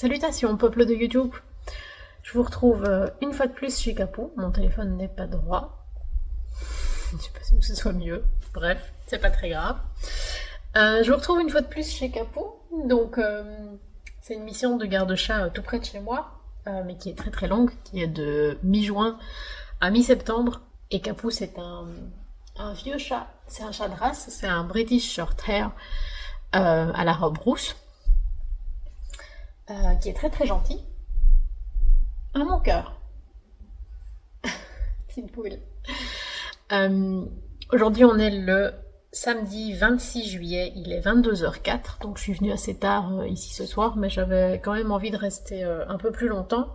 Salutations peuple de YouTube. Je vous retrouve une fois de plus chez Capou. Mon téléphone n'est pas droit. Je sais pas si ce soit mieux. Bref, c'est pas très grave. Je vous retrouve une fois de plus chez Capou. Donc c'est une mission de garde-chat tout près de chez moi, mais qui est très très longue, qui est de mi-juin à mi-septembre. Et Capou c'est un vieux chat. C'est un chat de race. C'est un British Shorthair à la robe rousse. Qui est très très gentil. À mon cœur. Petite boule. Aujourd'hui on est le samedi 26 juillet, il est 22h04, donc je suis venue assez tard ici ce soir, mais j'avais quand même envie de rester un peu plus longtemps,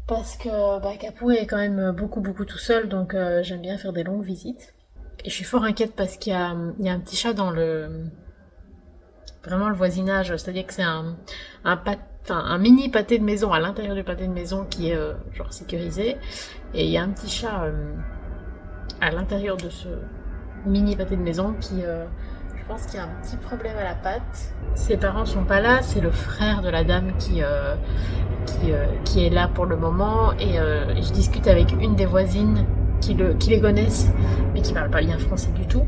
parce que Capou est quand même beaucoup tout seul, donc j'aime bien faire des longues visites. Et je suis fort inquiète parce qu'il y a un petit chat dans vraiment le voisinage, c'est-à-dire que c'est un mini pâté de maison à l'intérieur du pâté de maison qui est genre sécurisé, et il y a un petit chat à l'intérieur de ce mini pâté de maison qui, je pense qu'il y a un petit problème à la patte. Ses parents sont pas là, c'est le frère de la dame qui est là pour le moment, et je discute avec une des voisines qui les connaissent, mais qui parle pas bien français du tout.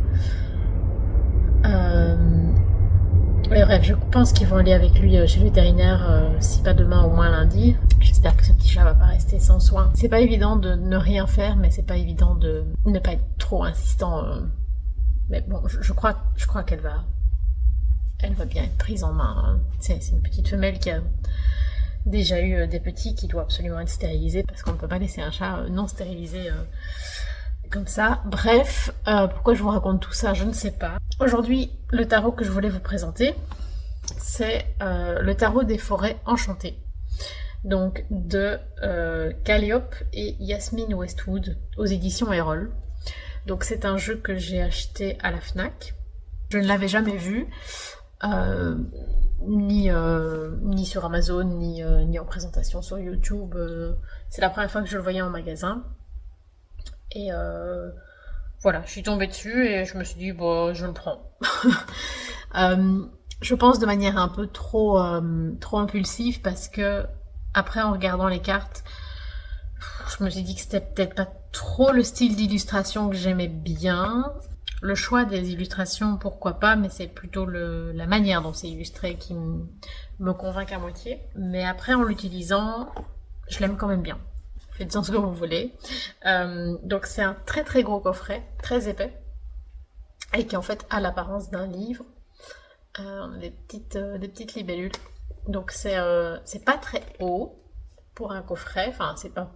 Mais bref, je pense qu'ils vont aller avec lui chez le vétérinaire, si pas demain, au moins lundi. J'espère que ce petit chat va pas rester sans soin. C'est pas évident de ne rien faire, mais c'est pas évident de ne pas être trop insistant. Mais bon, je crois qu'elle va bien être prise en main. C'est une petite femelle qui a déjà eu des petits, qui doit absolument être stérilisée, parce qu'on ne peut pas laisser un chat non stérilisé comme ça. Bref, pourquoi je vous raconte tout ça, je ne sais pas. Aujourd'hui, le tarot que je voulais vous présenter, c'est le tarot des forêts enchantées. Donc de Calliope et Yasmine Westwood aux éditions Erol. Donc c'est un jeu que j'ai acheté à la Fnac. Je ne l'avais jamais vu, ni sur Amazon, ni en présentation sur YouTube. C'est la première fois que je le voyais en magasin. Et voilà, je suis tombée dessus et je me suis dit, bon, je le prends. Je pense de manière un peu trop impulsive, parce que après, en regardant les cartes, je me suis dit que c'était peut-être pas trop le style d'illustration que j'aimais bien. Le choix des illustrations, pourquoi pas, mais c'est plutôt la manière dont c'est illustré qui me convainc à moitié. Mais après, en l'utilisant, je l'aime quand même bien. Faites-en ce que vous voulez. Donc c'est un très très gros coffret, très épais, et qui en fait a l'apparence d'un livre. On a des petites libellules. Donc c'est pas très haut pour un coffret, enfin c'est pas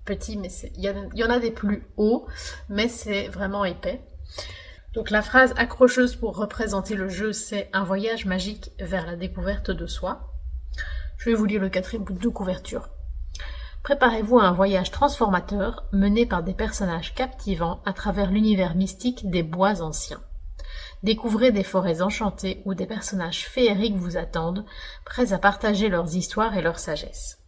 petit, mais il y en a des plus hauts, mais c'est vraiment épais. Donc la phrase accrocheuse pour représenter le jeu, c'est un voyage magique vers la découverte de soi. Je vais vous lire le 4e bout de couverture. Préparez-vous à un voyage transformateur mené par des personnages captivants à travers l'univers mystique des bois anciens. Découvrez des forêts enchantées où des personnages féeriques vous attendent, prêts à partager leurs histoires et leur sagesse.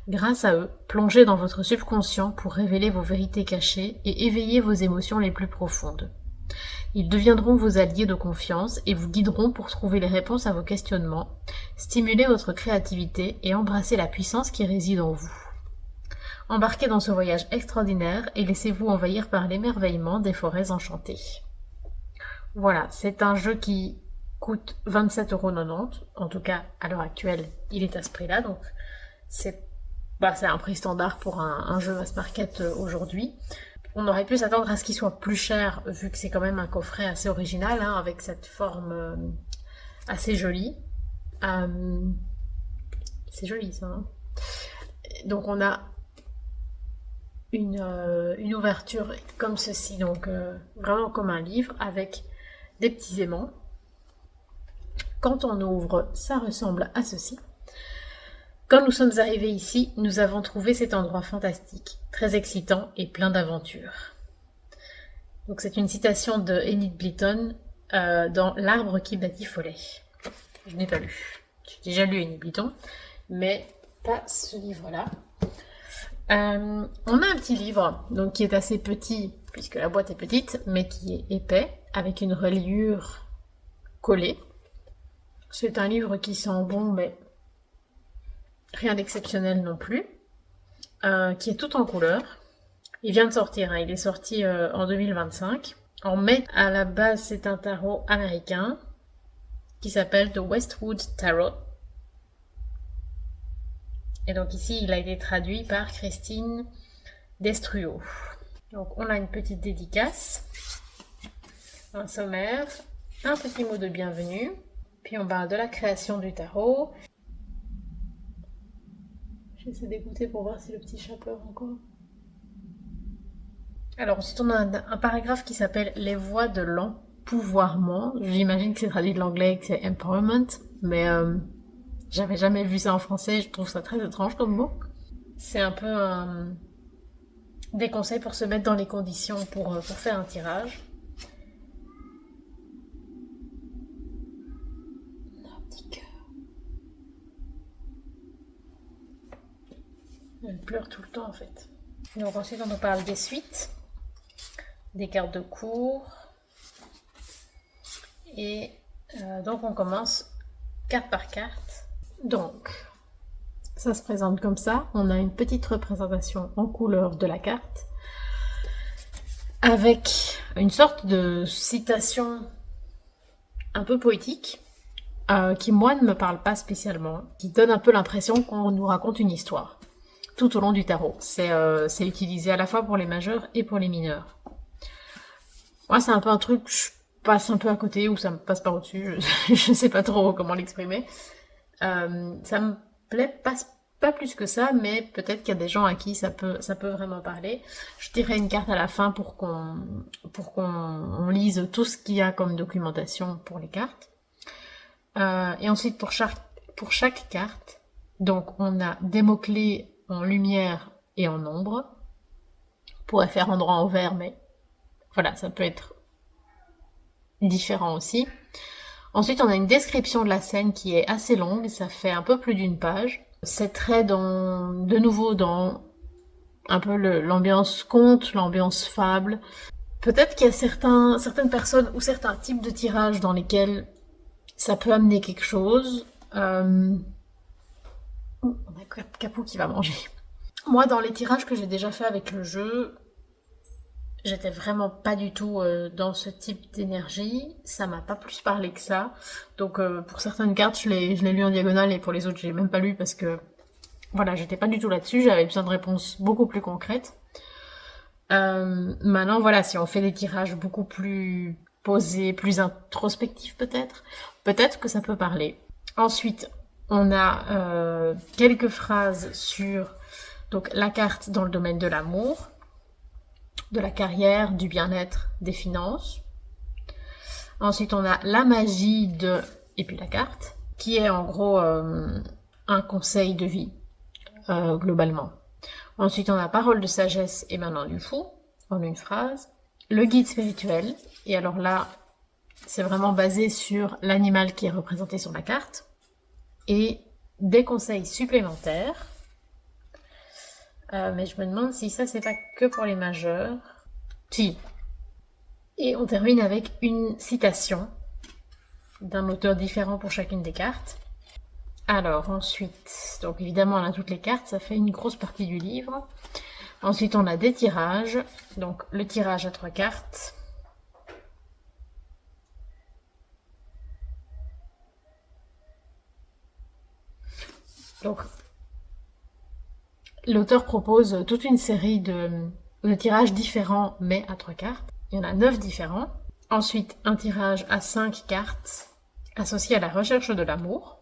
Grâce à eux, plongez dans votre subconscient pour révéler vos vérités cachées et éveiller vos émotions les plus profondes. Ils deviendront vos alliés de confiance et vous guideront pour trouver les réponses à vos questionnements, stimuler votre créativité et embrasser la puissance qui réside en vous. Embarquez dans ce voyage extraordinaire et laissez-vous envahir par l'émerveillement des forêts enchantées. Voilà, c'est un jeu qui coûte 27,90 €. En tout cas, à l'heure actuelle, il est à ce prix-là. Donc, c'est un prix standard pour un jeu mass market aujourd'hui. On aurait pu s'attendre à ce qu'il soit plus cher, vu que c'est quand même un coffret assez original, hein, avec cette forme assez jolie. C'est joli, ça. Hein. Donc, on a une ouverture comme ceci, donc vraiment comme un livre, avec des petits aimants. Quand on ouvre, ça ressemble à ceci. Quand nous sommes arrivés ici, nous avons trouvé cet endroit fantastique, très excitant et plein d'aventures. Donc c'est une citation de Enid Blyton dans L'arbre qui batifolait. Je n'ai pas lu. J'ai déjà lu Enid Blyton, mais pas ce livre-là. On a un petit livre donc qui est assez petit, puisque la boîte est petite, mais qui est épais, avec une reliure collée. C'est un livre qui sent bon, mais rien d'exceptionnel non plus, qui est tout en couleur. Il vient de sortir, hein, il est sorti en 2025. En mai, à la base, c'est un tarot américain qui s'appelle The Westwood Tarot. Et donc ici, il a été traduit par Christine Destruo. Donc on a une petite dédicace, un sommaire, un petit mot de bienvenue, puis on parle de la création du tarot. J'essaie d'écouter pour voir si le petit chat pleure encore. Alors ensuite on a un paragraphe qui s'appelle Les voies de l'empouvoirment. J'imagine que c'est traduit de l'anglais et que c'est empowerment, mais j'avais jamais vu ça en français, je trouve ça très étrange comme mot. C'est un peu des conseils pour se mettre dans les conditions pour faire un tirage. Un petit cœur. Elle pleure tout le temps en fait. Donc ensuite on nous parle des suites, des cartes de cours. Et donc on commence carte par carte. Donc ça se présente comme ça. On a une petite représentation en couleur de la carte avec une sorte de citation un peu poétique qui moi ne me parle pas spécialement, qui donne un peu l'impression qu'on nous raconte une histoire tout au long du tarot. C'est utilisé à la fois pour les majeurs et pour les mineurs. Moi c'est un peu un truc, je passe un peu à côté ou ça me passe par au-dessus, je sais pas trop comment l'exprimer. Ça me plaît pas plus que ça, mais peut-être qu'il y a des gens à qui ça peut vraiment parler. Je dirais une carte à la fin pour qu'on lise tout ce qu'il y a comme documentation pour les cartes. Et ensuite pour chaque carte, donc on a des mots-clés en lumière et en ombre. On pourrait faire endroit en vert, mais voilà, ça peut être différent aussi. Ensuite, on a une description de la scène qui est assez longue, ça fait un peu plus d'une page. C'est très de nouveau dans un peu l'ambiance conte, l'ambiance fable. Peut-être qu'il y a certaines personnes ou certains types de tirages dans lesquels ça peut amener quelque chose. On a Capou qui va manger. Moi, dans les tirages que j'ai déjà fait avec le jeu, j'étais vraiment pas du tout dans ce type d'énergie. Ça m'a pas plus parlé que ça. Donc pour certaines cartes, je l'ai lu en diagonale et pour les autres, je l'ai même pas lu parce que voilà, j'étais pas du tout là-dessus. J'avais besoin de réponses beaucoup plus concrètes. Maintenant, voilà, si on fait des tirages beaucoup plus posés, plus introspectifs peut-être que ça peut parler. Ensuite, on a quelques phrases sur donc la carte dans le domaine de l'amour, de la carrière, du bien-être, des finances. Ensuite, on a la magie de... et puis la carte, qui est en gros un conseil de vie, globalement. Ensuite, on a parole de sagesse émanant du fou, en une phrase. Le guide spirituel, et alors là, c'est vraiment basé sur l'animal qui est représenté sur la carte. Et des conseils supplémentaires. Mais je me demande si ça, c'est pas que pour les majeurs. Si. Et on termine avec une citation d'un auteur différent pour chacune des cartes. Alors ensuite, donc évidemment on a toutes les cartes, ça fait une grosse partie du livre. Ensuite on a des tirages, donc le tirage à 3 cartes. Donc l'auteur propose toute une série de tirages différents mais à 3 cartes. Il y en a 9 différents. Ensuite un tirage à 5 cartes associé à la recherche de l'amour.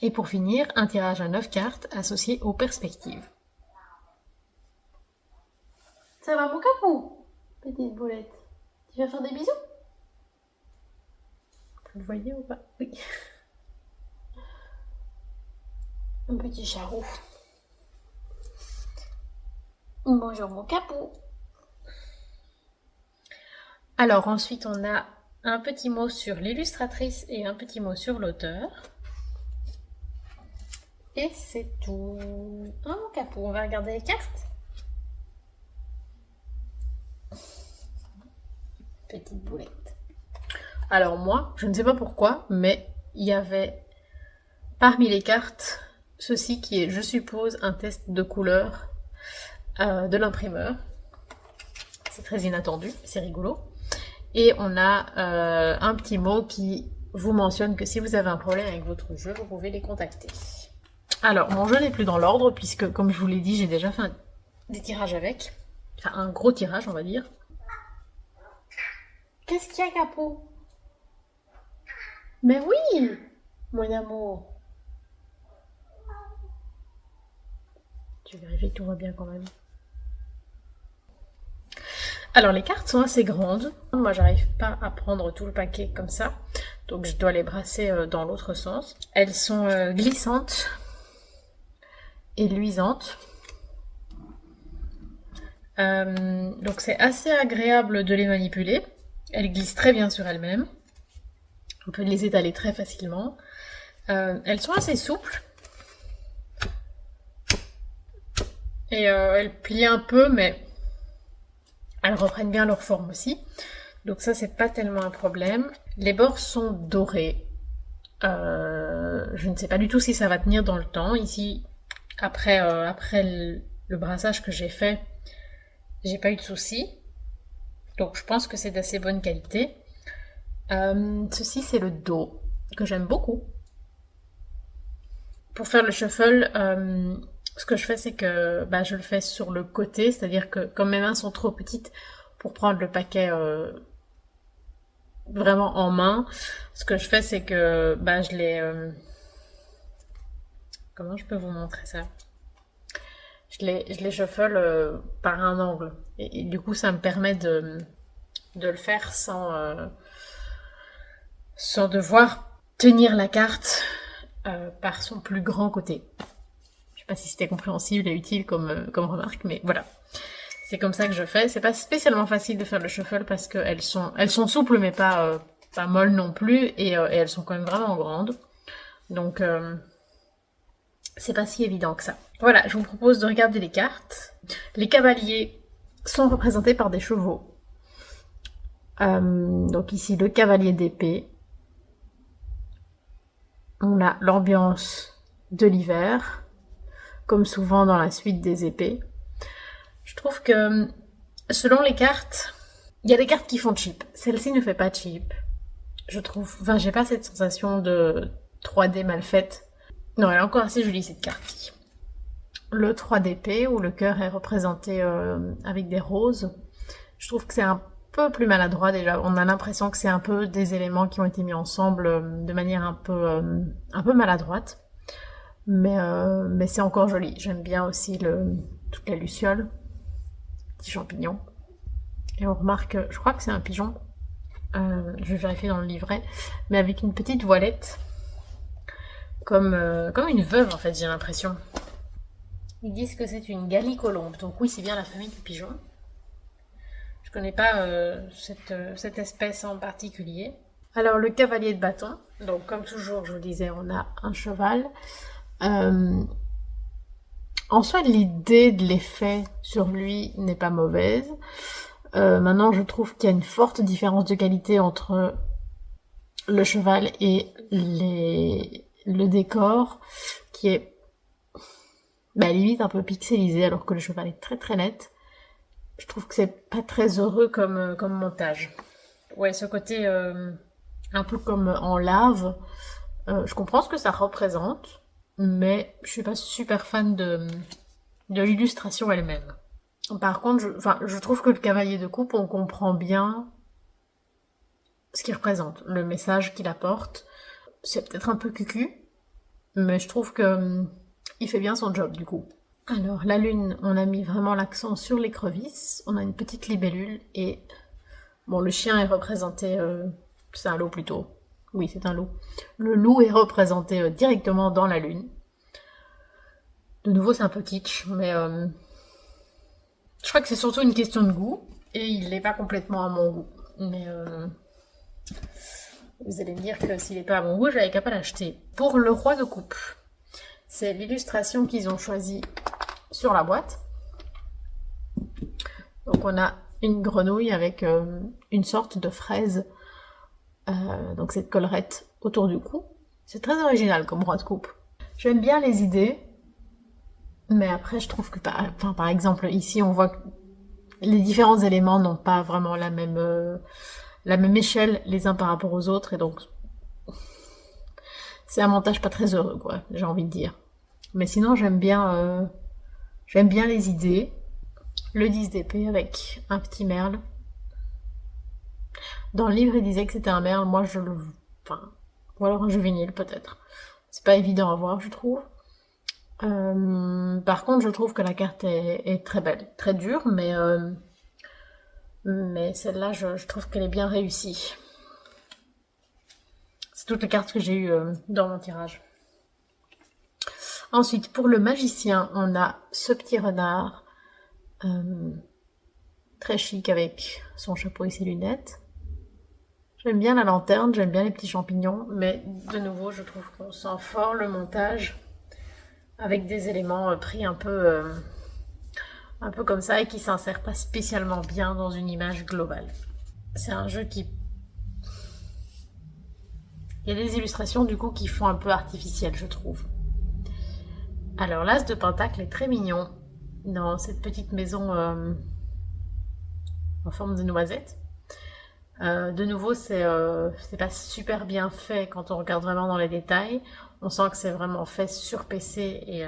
Et pour finir, un tirage à 9 cartes associé aux perspectives. Ça va mon capou, petite boulette? Tu vas faire des bisous? Vous le voyez ou pas? Oui. Un petit charou. Bonjour mon capou. Alors ensuite on a un petit mot sur l'illustratrice et un petit mot sur l'auteur. Et c'est tout. Oh mon capou, on va regarder les cartes. Petite boulette. Alors moi, je ne sais pas pourquoi, mais il y avait parmi les cartes ceci qui est, je suppose, un test de couleur de l'imprimeur. C'est très inattendu, c'est rigolo. Et on a un petit mot qui vous mentionne que si vous avez un problème avec votre jeu, vous pouvez les contacter. Alors, mon jeu n'est plus dans l'ordre puisque, comme je vous l'ai dit, j'ai déjà fait des tirages avec. Enfin, un gros tirage, on va dire. Qu'est-ce qu'il y a, Capot? Mais oui, mon amour. Je vais vérifier que tout va bien quand même. Alors, les cartes sont assez grandes. Moi, j'arrive pas à prendre tout le paquet comme ça. Donc, je dois les brasser dans l'autre sens. Elles sont glissantes et luisantes. Donc, c'est assez agréable de les manipuler. Elles glissent très bien sur elles-mêmes. On peut les étaler très facilement. Elles sont assez souples. Et elles plient un peu, mais elles reprennent bien leur forme aussi. Donc ça, c'est pas tellement un problème. Les bords sont dorés. Je ne sais pas du tout si ça va tenir dans le temps. Ici, après le brassage que j'ai fait, j'ai pas eu de soucis. Donc je pense que c'est d'assez bonne qualité. Ceci, c'est le dos, que j'aime beaucoup. Pour faire le shuffle, ce que je fais, c'est que je le fais sur le côté, c'est-à-dire que comme mes mains sont trop petites pour prendre le paquet vraiment en main, ce que je fais, c'est que je les... comment je peux vous montrer ça? Je les shuffle par un angle. Et du coup, ça me permet de le faire sans devoir tenir la carte par son plus grand côté. Je sais pas si c'était compréhensible et utile comme remarque, mais voilà. C'est comme ça que je fais. C'est pas spécialement facile de faire le shuffle parce qu'elles sont souples mais pas molles non plus et elles sont quand même vraiment grandes. Donc c'est pas si évident que ça. Voilà, je vous propose de regarder les cartes. Les cavaliers sont représentés par des chevaux. Donc ici le cavalier d'épée. On a l'ambiance de l'hiver, comme souvent dans la suite des épées. Je trouve que selon les cartes, il y a des cartes qui font cheap. Celle-ci ne fait pas cheap. Je trouve, enfin j'ai pas cette sensation de 3D mal faite. Non, elle est encore assez jolie cette carte-ci. Le 3 d'épée où le cœur est représenté avec des roses. Je trouve que c'est un peu plus maladroit déjà. On a l'impression que c'est un peu des éléments qui ont été mis ensemble de manière un peu maladroite. Mais c'est encore joli. J'aime bien aussi toute la luciole, petit champignon. Et on remarque, je crois que c'est un pigeon. Je vais vérifier dans le livret, mais avec une petite voilette, comme une veuve en fait, j'ai l'impression. Ils disent que c'est une gallicolombe, donc oui, c'est bien la famille du pigeon. Je connais pas cette espèce en particulier. Alors le cavalier de bâton, donc comme toujours, je vous disais, on a un cheval. En soi, l'idée de l'effet sur lui n'est pas mauvaise. Maintenant, je trouve qu'il y a une forte différence de qualité entre le cheval et le décor, qui est limite un peu pixelisé, alors que le cheval est très très net. Je trouve que c'est pas très heureux comme montage. Ouais, ce côté un peu comme en lave, je comprends ce que ça représente, mais je suis pas super fan de l'illustration elle-même. Par contre, je trouve que le cavalier de coupe, on comprend bien ce qu'il représente, le message qu'il apporte. C'est peut-être un peu cucu, mais je trouve que il fait bien son job du coup. Alors, la lune, on a mis vraiment l'accent sur l'écrevisse. On a une petite libellule et... Bon, le chien est représenté... c'est un loup plutôt. Oui, c'est un loup. Le loup est représenté directement dans la lune. De nouveau, c'est un peu kitsch, mais... je crois que c'est surtout une question de goût. Et il n'est pas complètement à mon goût. Mais... vous allez me dire que s'il n'est pas à mon goût, j'avais qu'à pas l'acheter. Pour le roi de coupe, c'est l'illustration qu'ils ont choisie sur la boîte. Donc on a une grenouille avec une sorte de fraise, donc cette collerette autour du cou. C'est très original comme roi de coupe. J'aime bien les idées, mais après je trouve que par exemple ici on voit que les différents éléments n'ont pas vraiment la même échelle les uns par rapport aux autres et donc c'est un montage pas très heureux quoi, j'ai envie de dire. Mais sinon j'aime bien les idées. Le 10 d'épée avec un petit merle. Dans le livre il disait que c'était un merle, moi je le... Enfin, ou alors un juvénile peut-être. C'est pas évident à voir je trouve. Par contre, je trouve que la carte est très belle, très dure, mais celle-là, je trouve qu'elle est bien réussie. C'est toutes les cartes que j'ai eues dans mon tirage. Ensuite, pour le magicien, on a ce petit renard très chic avec son chapeau et ses lunettes. J'aime bien la lanterne, j'aime bien les petits champignons, mais de nouveau, je trouve qu'on sent fort le montage avec des éléments pris un peu comme ça et qui s'insèrent pas spécialement bien dans une image globale. C'est un jeu qui... Il y a des illustrations du coup qui font un peu artificielles, je trouve. Alors l'as de pentacle est très mignon dans cette petite maison en forme de noisette. De nouveau, c'est pas super bien fait quand on regarde vraiment dans les détails. On sent que c'est vraiment fait sur PC et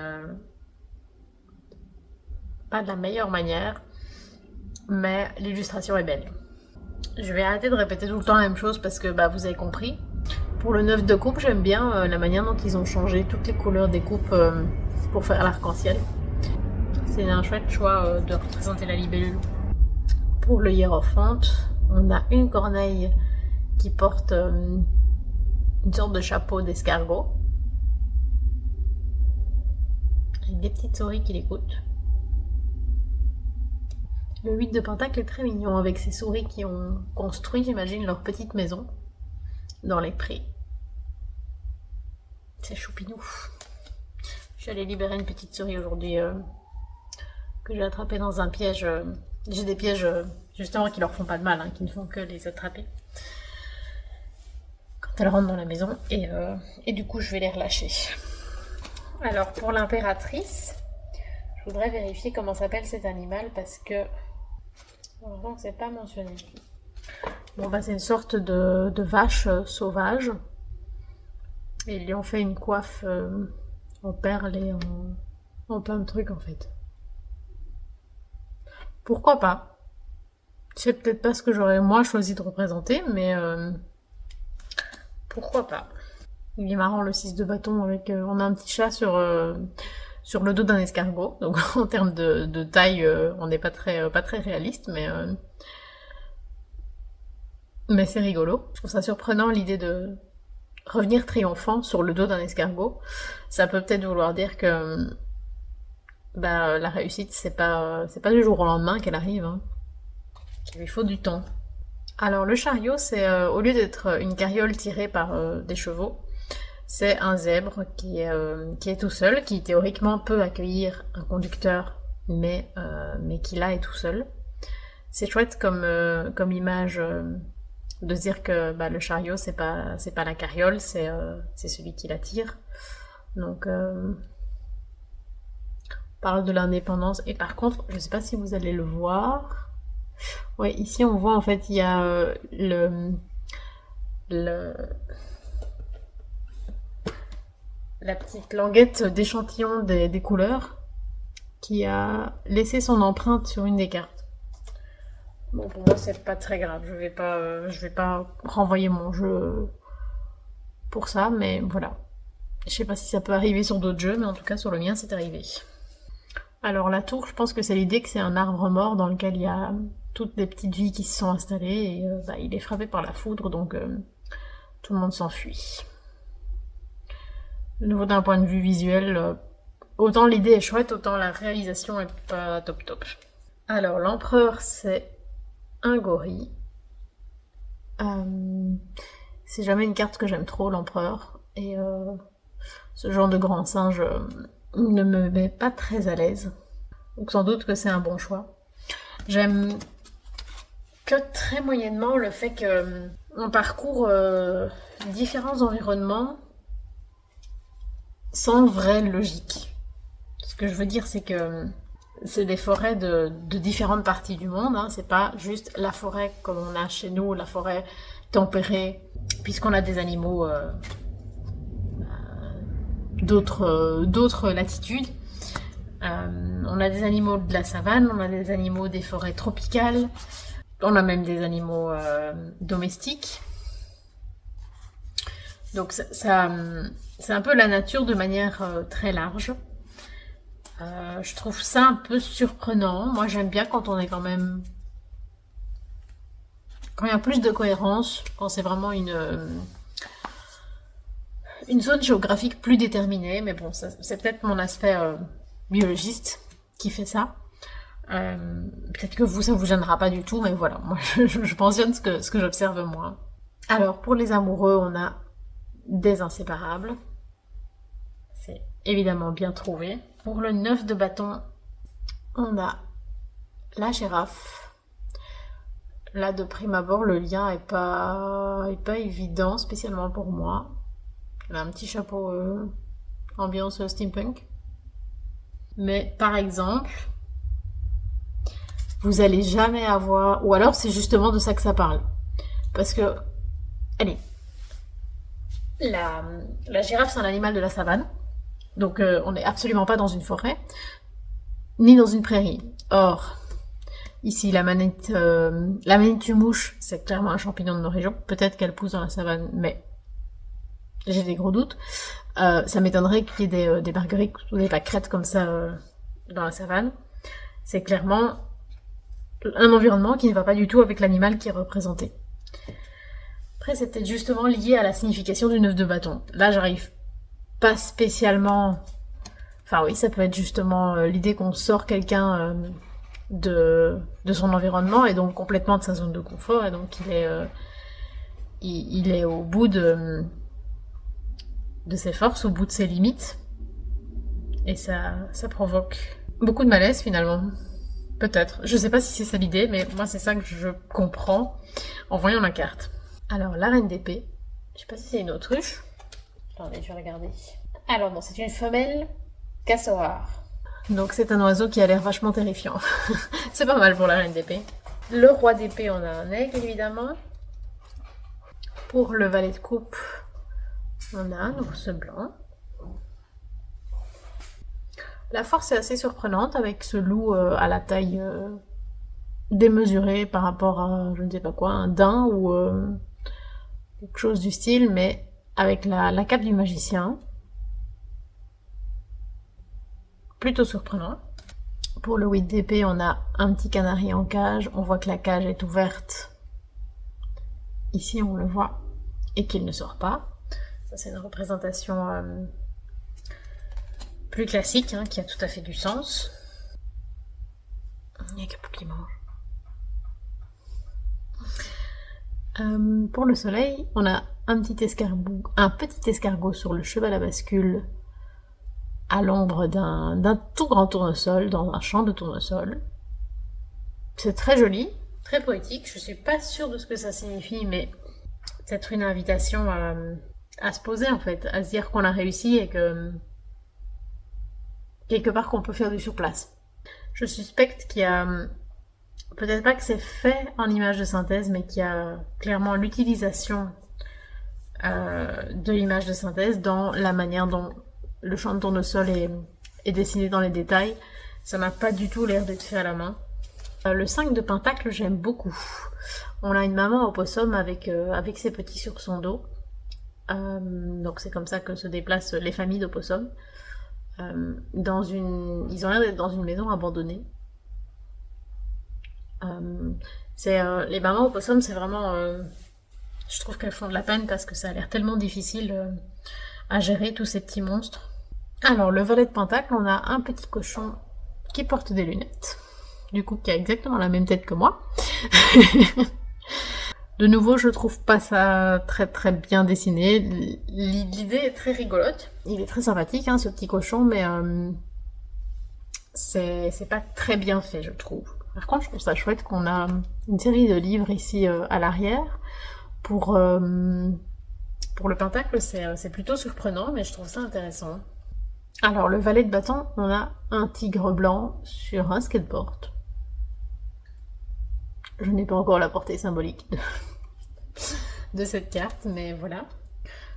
pas de la meilleure manière, mais l'illustration est belle. Je vais arrêter de répéter tout le temps la même chose parce que vous avez compris. Pour le 9 de coupe, j'aime bien la manière dont ils ont changé toutes les couleurs des coupes pour faire l'arc-en-ciel. C'est un chouette choix de représenter la libellule. Pour le hiérophant, on a une corneille qui porte une sorte de chapeau d'escargot avec des petites souris qui l'écoutent. Le 8 de pentacle est très mignon avec ces souris qui ont construit, j'imagine, leur petite maison dans les prés. C'est choupinou. Je suis allée libérer une petite souris aujourd'hui que j'ai attrapée dans un piège. J'ai des pièges justement qui leur font pas de mal, qui ne font que les attraper quand elles rentrent dans la maison et du coup je vais les relâcher. Alors pour l'impératrice, je voudrais vérifier comment s'appelle cet animal parce que donc c'est pas mentionné. Bon c'est une sorte de vache sauvage et ils lui ont fait une coiffe en perles et en plein de trucs en fait. Pourquoi pas? C'est peut-être pas ce que j'aurais moi choisi de représenter, mais pourquoi pas? Il est marrant le 6 de bâton avec... on a un petit chat sur le dos d'un escargot, donc en termes de taille, on n'est pas très réaliste, mais c'est rigolo. Je trouve ça surprenant l'idée de revenir triomphant sur le dos d'un escargot. Ça peut peut-être vouloir dire que la réussite, c'est pas du jour au lendemain qu'elle arrive, qu'il lui faut du temps. Alors le chariot, c'est au lieu d'être une carriole tirée par des chevaux, c'est un zèbre qui est tout seul, qui théoriquement peut accueillir un conducteur, mais qui là est tout seul. C'est chouette comme image de se dire que le chariot c'est pas la carriole, c'est celui qui la tire. Donc on parle de l'indépendance. Et par contre, je sais pas si vous allez le voir. Ouais, ici on voit en fait il y a la petite languette d'échantillon des couleurs qui a laissé son empreinte sur une des cartes. Bon, pour moi c'est pas très grave, je vais pas renvoyer mon jeu pour ça, mais voilà. Je sais pas si ça peut arriver sur d'autres jeux, mais en tout cas sur le mien c'est arrivé. Alors la tour, je pense que c'est l'idée que c'est un arbre mort dans lequel il y a toutes des petites vies qui se sont installées et il est frappé par la foudre, donc tout le monde s'enfuit. De nouveau d'un point de vue visuel, autant l'idée est chouette, autant la réalisation est pas top top. Alors l'empereur c'est un gorille. C'est jamais une carte que j'aime trop, l'empereur, et ce genre de grand singe ne me met pas très à l'aise. Donc sans doute que c'est un bon choix. J'aime que très moyennement le fait qu'on parcourt différents environnements sans vraie logique. Ce que je veux dire, c'est que c'est des forêts de différentes parties du monde, hein. C'est pas juste la forêt comme on a chez nous, la forêt tempérée, puisqu'on a des animaux d'autres latitudes. On a des animaux de la savane, on a des animaux des forêts tropicales, on a même des animaux domestiques. Donc c'est un peu la nature de manière très large. Je trouve ça un peu surprenant. Moi j'aime bien quand on est quand il y a plus de cohérence, quand c'est vraiment une zone géographique plus déterminée. Mais bon, c'est peut-être mon aspect biologiste qui fait ça. Peut-être que ça vous gênera pas du tout, mais voilà, moi je mentionne ce que j'observe moi. Alors pour les amoureux, on a des inséparables. C'est évidemment bien trouvé. Pour le 9 de bâton, on a la girafe. Là, de prime abord, le lien est pas évident, spécialement pour moi. Elle a un petit chapeau ambiance steampunk. Mais par exemple, vous allez jamais avoir... Ou alors c'est justement de ça que ça parle. Parce que, allez, la girafe c'est un animal de la savane. Donc on n'est absolument pas dans une forêt, ni dans une prairie. Or, ici la manette mouche, c'est clairement un champignon de nos régions. Peut-être qu'elle pousse dans la savane, mais j'ai des gros doutes. Ça m'étonnerait qu'il y ait des marguerites ou des pâquerettes comme ça dans la savane. C'est clairement un environnement qui ne va pas du tout avec l'animal qui est représenté. Après, c'est peut-être justement lié à la signification du 9 de bâton. Là, j'arrive pas spécialement... Enfin oui, ça peut être justement l'idée qu'on sort quelqu'un de son environnement et donc complètement de sa zone de confort, et donc il est au bout de ses forces, au bout de ses limites, et ça provoque beaucoup de malaise finalement. Peut-être. Je sais pas si c'est ça l'idée, mais moi c'est ça que je comprends en voyant la carte. Alors, la reine d'épée, je sais pas si c'est une autruche. Attendez, je vais regarder. Alors non, c'est une femelle cassoir. Donc c'est un oiseau qui a l'air vachement terrifiant. C'est pas mal pour la reine d'épée. Le roi d'épée, on a un aigle évidemment. Pour le valet de coupe, on a un ours blanc. La force est assez surprenante avec ce loup à la taille démesurée par rapport à, je ne sais pas quoi, un daim ou quelque chose du style, mais avec la cape du magicien. Plutôt surprenant. Pour le 8 d'épée, on a un petit canari en cage. On voit que la cage est ouverte. Ici, on le voit. Et qu'il ne sort pas. Ça, c'est une représentation plus classique, hein, qui a tout à fait du sens. Il y a Capou qui mange. Pour le soleil, on a un petit escargot sur le cheval à bascule à l'ombre d'un tout grand tournesol dans un champ de tournesol. C'est très joli, très poétique. Je suis pas sûre de ce que ça signifie, mais peut-être une invitation à se poser en fait, à se dire qu'on a réussi et que quelque part qu'on peut faire du surplace. Je suspecte qu'il y a peut-être pas que c'est fait en image de synthèse, mais qu'il y a clairement l'utilisation de l'image de synthèse dans la manière dont le champ de tournesol est dessiné dans les détails. Ça n'a pas du tout l'air d'être fait à la main. Le 5 de pentacle, j'aime beaucoup. On a une maman opossum avec ses petits sur son dos. Donc c'est comme ça que se déplacent les familles d'opossums. Ils ont l'air d'être dans une maison abandonnée. Les mamans opossums, c'est vraiment... je trouve qu'elles font de la peine parce que ça a l'air tellement difficile à gérer tous ces petits monstres. Alors, le valet de pentacle, on a un petit cochon qui porte des lunettes. Du coup, qui a exactement la même tête que moi. De nouveau, je trouve pas ça très très bien dessiné. L'idée est très rigolote. Il est très sympathique, hein, ce petit cochon, mais c'est pas très bien fait, je trouve. Par contre, je trouve ça chouette qu'on a une série de livres ici à l'arrière. Pour le pentacle, c'est plutôt surprenant, mais je trouve ça intéressant. Alors, le valet de bâton, on a un tigre blanc sur un skateboard. Je n'ai pas encore la portée symbolique de cette carte, mais voilà.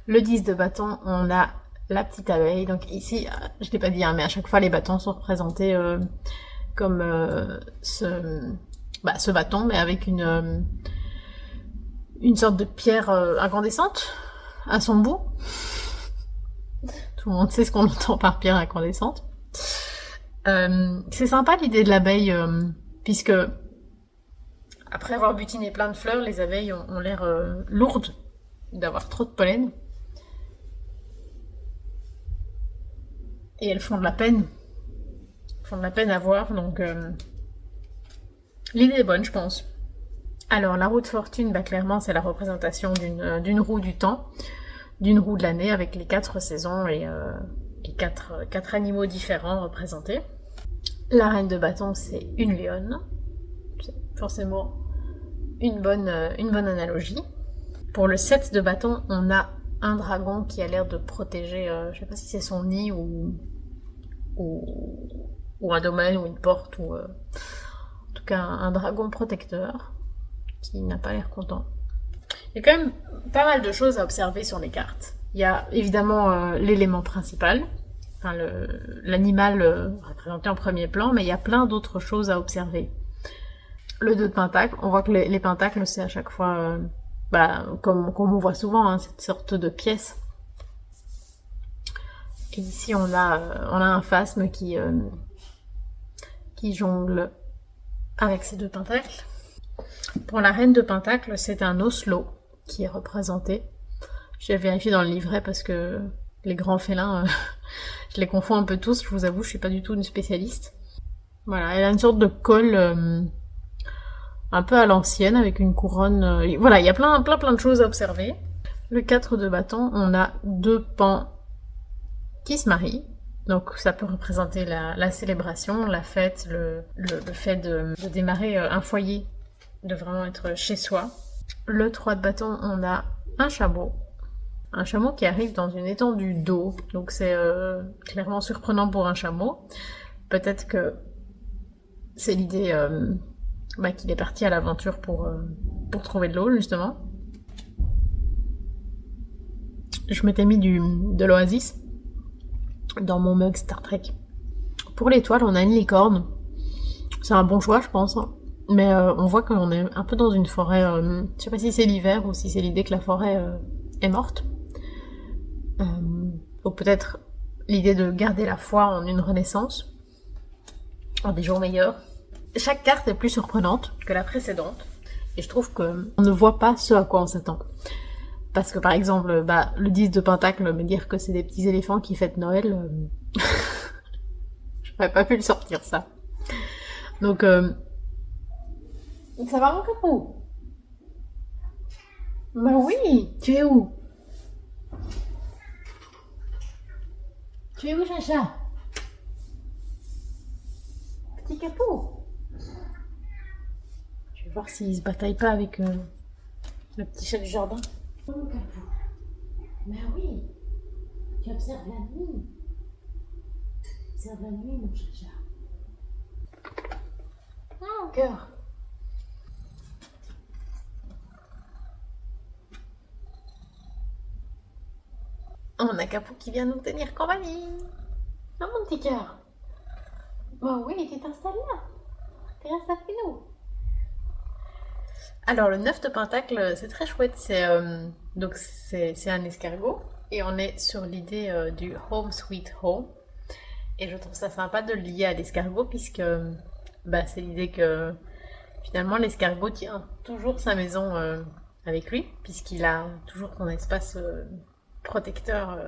Le 10 de bâton, on a la petite abeille. Donc ici, je ne l'ai pas dit, hein, mais à chaque fois, les bâtons sont représentés comme ce bâton, mais avec une sorte de pierre incandescente à son bout. Tout le monde sait ce qu'on entend par pierre incandescente. C'est sympa l'idée de l'abeille, puisque après avoir butiné plein de fleurs, les abeilles ont l'air lourdes, d'avoir trop de pollen. Et elles font de la peine. Elles font de la peine à voir, donc l'idée est bonne, je pense. Alors, la roue de fortune, bah, clairement, c'est la représentation d'une roue du temps, d'une roue de l'année, avec les 4 saisons et quatre animaux différents représentés. La reine de bâton, c'est une lionne. C'est forcément une bonne analogie. Pour le 7 de bâton, on a un dragon qui a l'air de protéger, je sais pas si c'est son nid ou un domaine ou une porte, ou en tout cas un dragon protecteur qui n'a pas l'air content. Il y a quand même pas mal de choses à observer sur les cartes. Il y a évidemment l'élément principal, enfin l'animal représenté en premier plan, mais il y a plein d'autres choses à observer. Le 2 de pentacle, on voit que les pentacles, c'est à chaque fois, comme on voit souvent, hein, cette sorte de pièce. Et ici, on a un phasme qui jongle avec ces 2 pentacles. Pour la reine de pentacle, c'est un oslo qui est représenté. J'ai vérifié dans le livret parce que les grands félins, je les confonds un peu tous, je vous avoue, je suis pas du tout une spécialiste. Voilà, elle a une sorte de col un peu à l'ancienne avec une couronne. Voilà, il y a plein de choses à observer. Le 4 de bâton, on a 2 pans qui se marient. Donc ça peut représenter la célébration, la fête, le fait de démarrer un foyer, de vraiment être chez soi. Le 3 de bâton, on a un chameau. Un chameau qui arrive dans une étendue d'eau. Donc c'est clairement surprenant pour un chameau. Peut-être que c'est l'idée qu'il est parti à l'aventure pour trouver de l'eau, justement. Je m'étais mis de l'Oasis dans mon mug Star Trek. Pour l'étoile, on a une licorne. C'est un bon choix, je pense. Mais on voit qu'on est un peu dans une forêt. Je sais pas si c'est l'hiver ou si c'est l'idée que la forêt est morte. Ou peut-être l'idée de garder la foi en une renaissance, en des jours meilleurs. Chaque carte est plus surprenante que la précédente. Et je trouve qu'on ne voit pas ce à quoi on s'attend. Parce que par exemple, le 10 de pentacle, me dire que c'est des petits éléphants qui fêtent Noël, j'aurais pas pu le sortir ça. Donc, ça va mon capot? Bah oui, tu es où? Tu es où, Chacha? Petit capot? Je vais voir s'il se bataille pas avec le petit chat du jardin. Mon capot. Mais oui, tu observes la nuit. Observe la nuit, mon Chacha. Ah, mon cœur. On a Capou qui vient nous tenir compagnie. Non, mon petit cœur. Bah oui, tu t'installes là. Tu restes avec nous. Alors, le 9 de pentacle, c'est très chouette. C'est un escargot. Et on est sur l'idée du Home Sweet Home. Et je trouve ça sympa de le lier à l'escargot, puisque c'est l'idée que finalement l'escargot tient toujours sa maison avec lui, puisqu'il a toujours son espace protecteur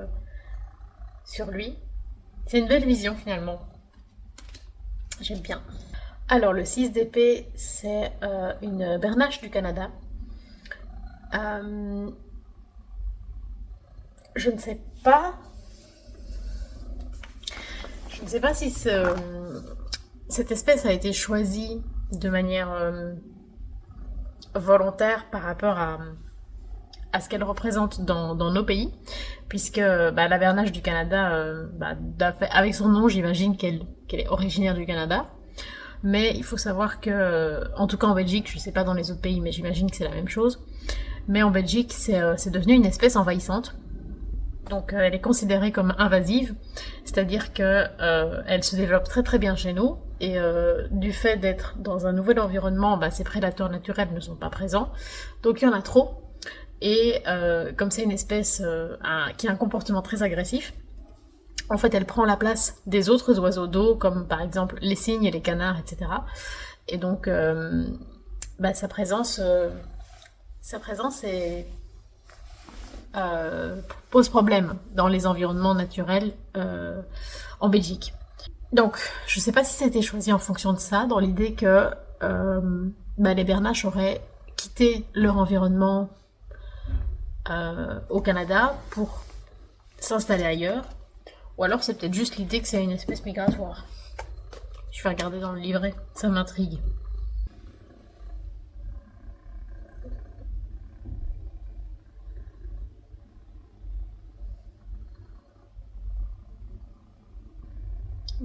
sur lui. C'est une belle vision finalement. J'aime bien. Alors le 6 d'épée, c'est une bernache du Canada. Je ne sais pas si cette espèce a été choisie de manière volontaire par rapport à ce qu'elle représente dans nos pays, puisque la Bernache du Canada, avec son nom, j'imagine qu'elle est originaire du Canada. Mais il faut savoir que, en tout cas en Belgique, je sais pas dans les autres pays, mais j'imagine que c'est la même chose. Mais en Belgique, c'est devenu une espèce envahissante. Donc elle est considérée comme invasive, c'est-à-dire que elle se développe très très bien chez nous, et du fait d'être dans un nouvel environnement, ses prédateurs naturels ne sont pas présents, donc il y en a trop. Et comme c'est une espèce qui a un comportement très agressif, en fait elle prend la place des autres oiseaux d'eau, comme par exemple les cygnes et les canards, etc. Et donc sa présence pose problème dans les environnements naturels en Belgique. Donc, je sais pas si c'était choisi en fonction de ça, dans l'idée que les bernaches auraient quitté leur environnement au Canada pour s'installer ailleurs, ou alors c'est peut-être juste l'idée que c'est une espèce migratoire. Je vais regarder dans le livret, ça m'intrigue.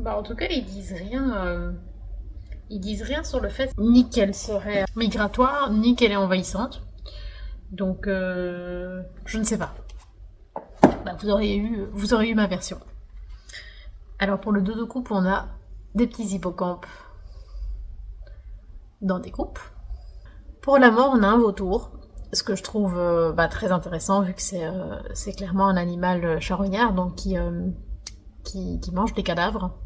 En tout cas, ils disent rien sur le fait ni qu'elle serait migratoire, ni qu'elle est envahissante. Donc, je ne sais pas. Vous auriez eu ma version. Alors, pour le dos de coupe, on a des petits hippocampes dans des coupes. Pour la mort, on a un vautour, ce que je trouve très intéressant, vu que c'est clairement un animal charognard, donc qui mange des cadavres.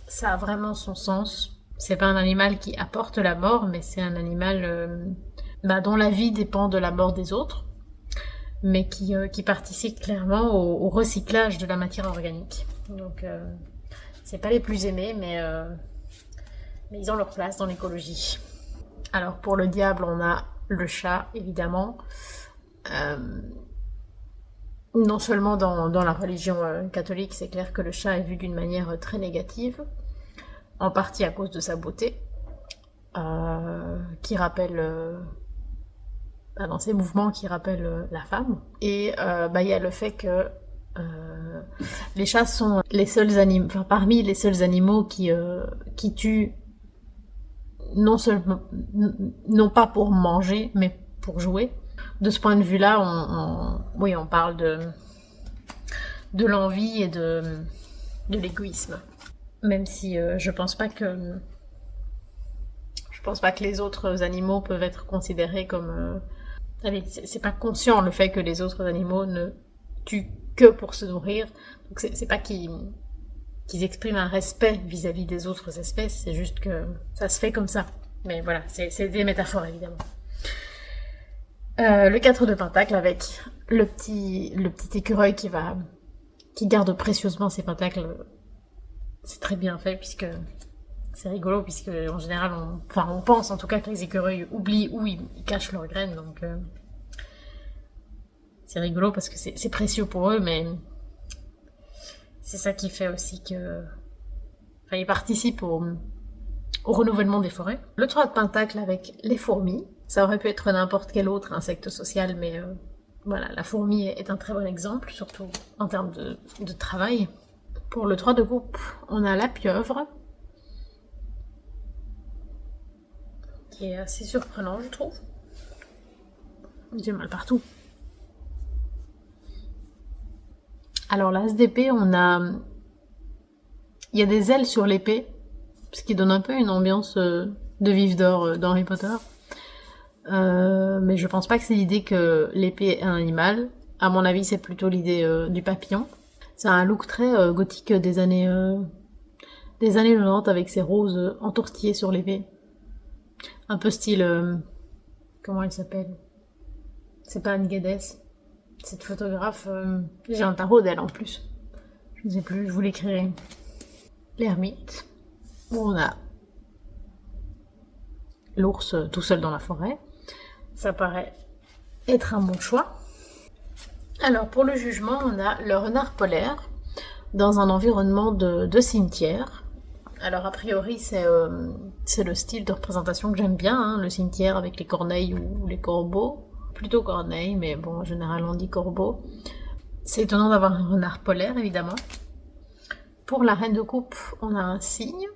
Ça a vraiment son sens. C'est pas un animal qui apporte la mort, mais c'est un animal dont la vie dépend de la mort des autres, mais qui participe clairement au recyclage de la matière organique. Donc c'est pas les plus aimés, mais ils ont leur place dans l'écologie. Alors pour le diable, on a le chat, évidemment. Non seulement dans la religion catholique, c'est clair que le chat est vu d'une manière très négative, en partie à cause de sa beauté, qui rappelle dans ses mouvements qui rappellent la femme. Et il y a le fait que les chats sont les seuls animaux, parmi les seuls animaux qui tuent non pas pour manger, mais pour jouer. De ce point de vue-là, on parle de l'envie et de l'égoïsme. Même si je pense pas que les autres animaux peuvent être considérés comme... c'est pas conscient le fait que les autres animaux ne tuent que pour se nourrir. Donc c'est pas qu'ils expriment un respect vis-à-vis des autres espèces, c'est juste que ça se fait comme ça. Mais voilà, c'est des métaphores évidemment. Le 4 de pentacle avec le petit écureuil qui garde précieusement ses pentacles. C'est très bien fait, puisque c'est rigolo, puisque en général on pense en tout cas que les écureuils oublient où ils cachent leurs graines, donc c'est rigolo parce que c'est précieux pour eux, mais c'est ça qui fait aussi que ils participent au renouvellement des forêts. Le 3 de pentacle avec les fourmis. Ça aurait pu être n'importe quel autre insecte social, mais la fourmi est un très bon exemple, surtout en termes de travail. Pour le 3 de coupe, on a la pieuvre, qui est assez surprenant, je trouve. J'ai mal partout. Alors l'as d'épée, il y a des ailes sur l'épée, ce qui donne un peu une ambiance de Vif d'or dans Harry Potter. Mais je pense pas que c'est l'idée que l'épée est un animal. À mon avis, c'est plutôt l'idée du papillon. C'est un look très gothique des années 90 avec ses roses entortillées sur l'épée. Un peu style... comment elle s'appelle? C'est pas Anne Guedes. Cette photographe... j'ai un tarot d'elle en plus. Je ne sais plus, je vous l'écrirai. L'ermite. Où on a l'ours tout seul dans la forêt. Ça paraît être un bon choix. Alors pour le jugement, on a le renard polaire dans un environnement de cimetière. Alors a priori c'est le style de représentation que j'aime bien, le cimetière avec les corneilles ou les corbeaux. plutôt corneille, mais bon, en général on dit corbeau. C'est étonnant d'avoir un renard polaire, évidemment. Pour la reine de coupe, on a un cygne,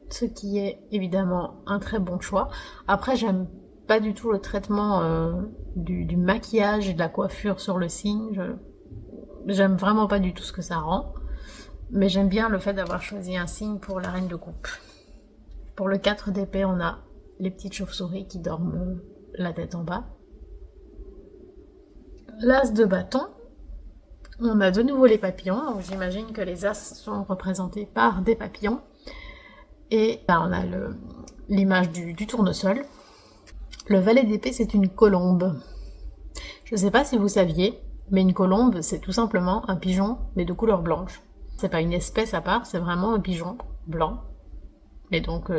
ce qui est évidemment un très bon choix. Après, j'aime pas du tout le traitement du maquillage et de la coiffure sur le cygne. J'aime vraiment pas du tout ce que ça rend. Mais j'aime bien le fait d'avoir choisi un cygne pour la reine de coupe. Pour le 4 d'épée, on a les petites chauves-souris qui dorment la tête en bas. L'as de bâton, on a de nouveau les papillons. Donc j'imagine que les as sont représentés par des papillons. Et là, on a l'image du tournesol. Le valet d'épée, c'est une colombe. Je ne sais pas si vous saviez, mais une colombe, c'est tout simplement un pigeon, mais de couleur blanche. C'est pas une espèce à part, c'est vraiment un pigeon blanc. Et donc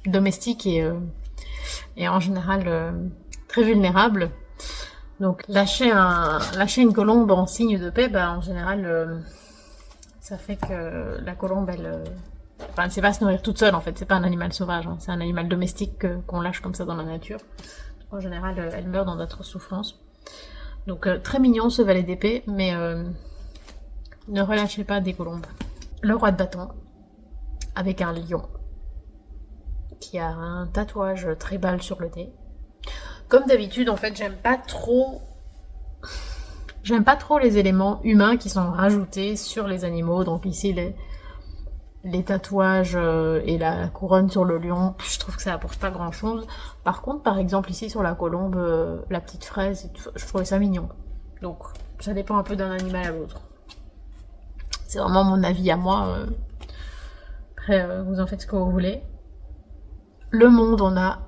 domestique et en général très vulnérable. Donc lâcher une colombe en signe de paix, en général ça fait que la colombe enfin c'est pas se nourrir toute seule en fait, c'est pas un animal sauvage, hein, c'est un animal domestique qu'on lâche comme ça dans la nature. En général elle meurt dans d'atroces souffrances. Donc très mignon ce valet d'épée, mais ne relâchez pas des colombes. Le roi de bâton avec un lion qui a un tatouage tribal sur le nez. Comme d'habitude, en fait, j'aime pas trop les éléments humains qui sont rajoutés sur les animaux. Donc ici, les tatouages et la couronne sur le lion, je trouve que ça apporte pas grand chose. Par contre, par exemple, ici sur la colombe, la petite fraise, je trouvais ça mignon. Donc, ça dépend un peu d'un animal à l'autre. C'est vraiment mon avis à moi. Après, vous en faites ce que vous voulez. Le monde, on a